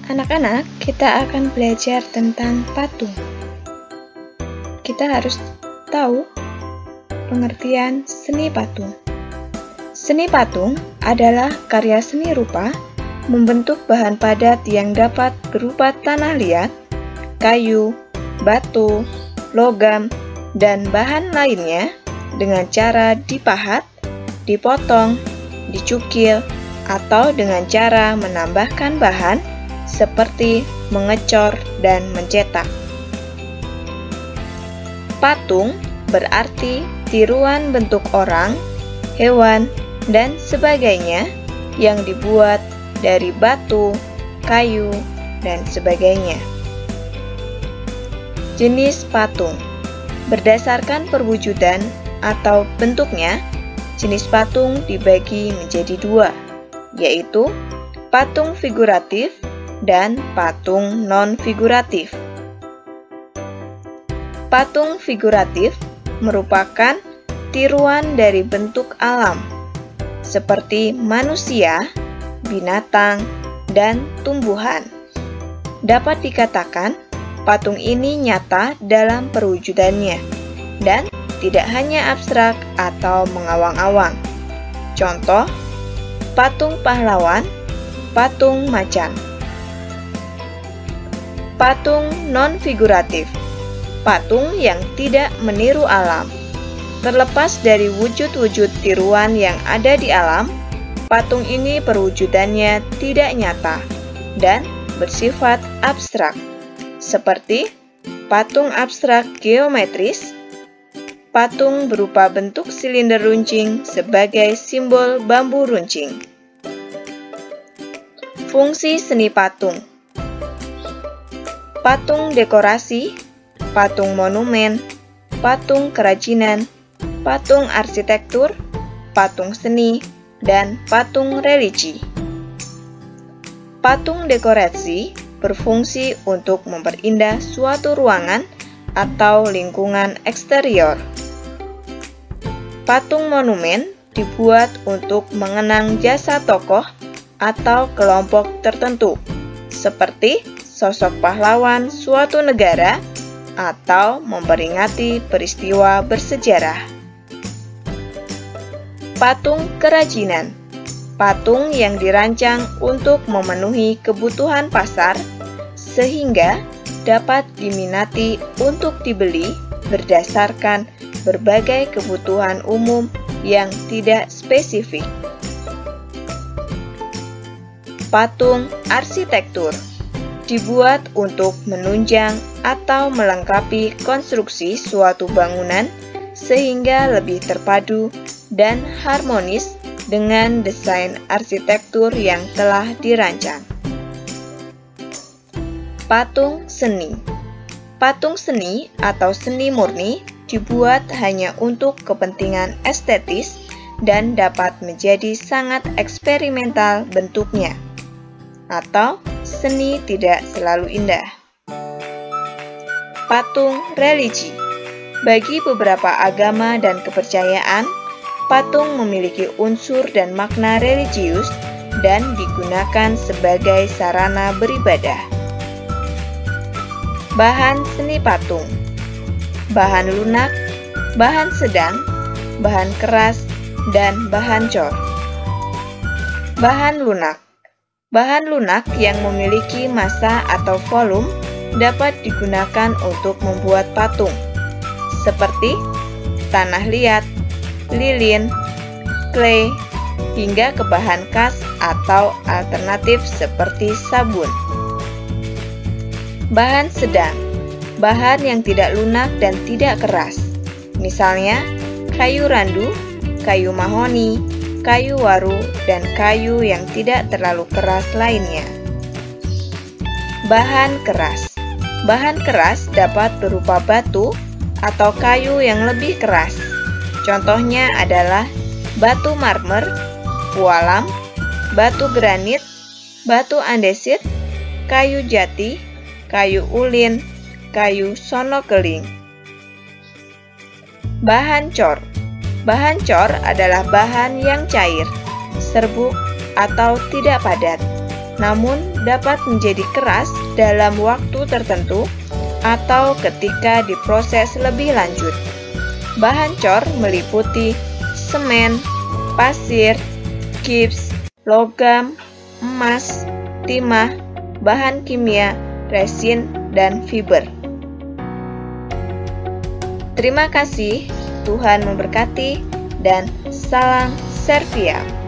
Anak-anak, kita akan belajar tentang patung. Kita harus tahu pengertian seni patung. Seni patung adalah karya seni rupa membentuk bahan padat yang dapat berupa tanah liat, kayu, batu, logam, dan bahan lainnya dengan cara dipahat, dipotong, dicukil, atau dengan cara menambahkan bahan seperti mengecor dan mencetak. Patung berarti tiruan bentuk orang, hewan, dan sebagainya yang dibuat dari batu, kayu, dan sebagainya. Jenis patung berdasarkan perwujudan atau bentuknya, jenis patung dibagi menjadi dua, yaitu patung figuratif dan patung non-figuratif. Patung figuratif merupakan tiruan dari bentuk alam, seperti manusia, binatang, dan tumbuhan. Dapat dikatakan, patung ini nyata dalam perwujudannya, dan tidak hanya abstrak atau mengawang-awang. Contoh, patung pahlawan, patung macan. Patung non-figuratif, patung yang tidak meniru alam. Terlepas dari wujud-wujud tiruan yang ada di alam, patung ini perwujudannya tidak nyata dan bersifat abstrak, seperti patung abstrak geometris, patung berupa bentuk silinder runcing sebagai simbol bambu runcing. Fungsi seni patung: patung dekorasi, patung monumen, patung kerajinan, patung arsitektur, patung seni, dan patung religi. Patung dekorasi berfungsi untuk memperindah suatu ruangan atau lingkungan eksterior. Patung monumen dibuat untuk mengenang jasa tokoh atau kelompok tertentu, seperti sosok pahlawan suatu negara atau memperingati peristiwa bersejarah. Patung kerajinan, patung yang dirancang untuk memenuhi kebutuhan pasar sehingga dapat diminati untuk dibeli berdasarkan berbagai kebutuhan umum yang tidak spesifik. Patung arsitektur dibuat untuk menunjang atau melengkapi konstruksi suatu bangunan sehingga lebih terpadu dan harmonis dengan desain arsitektur yang telah dirancang. Patung seni. Patung seni atau seni murni dibuat hanya untuk kepentingan estetis dan dapat menjadi sangat eksperimental bentuknya, atau seni tidak selalu indah. Patung religi. Bagi beberapa agama dan kepercayaan, patung memiliki unsur dan makna religius dan digunakan sebagai sarana beribadah. Bahan seni patung: bahan lunak, bahan sedang, bahan keras, dan bahan cor. Bahan lunak. Bahan lunak yang memiliki massa atau volume dapat digunakan untuk membuat patung, seperti tanah liat, lilin, clay, hingga ke bahan khas atau alternatif seperti sabun. Bahan sedang, bahan yang tidak lunak dan tidak keras, misalnya kayu randu, kayu mahoni, kayu waru, dan kayu yang tidak terlalu keras lainnya. Bahan keras. Bahan keras dapat berupa batu atau kayu yang lebih keras. Contohnya adalah batu marmer, pualam, batu granit, batu andesit, kayu jati, kayu ulin, kayu sonokeling. Bahan cor. Bahan cor adalah bahan yang cair, serbuk, atau tidak padat. namun dapat menjadi keras dalam waktu tertentu atau ketika diproses lebih lanjut. Bahan cor meliputi semen, pasir, gips, logam, emas, timah, bahan kimia, resin, dan fiber. Terima kasih, Tuhan memberkati, dan salam Serviam.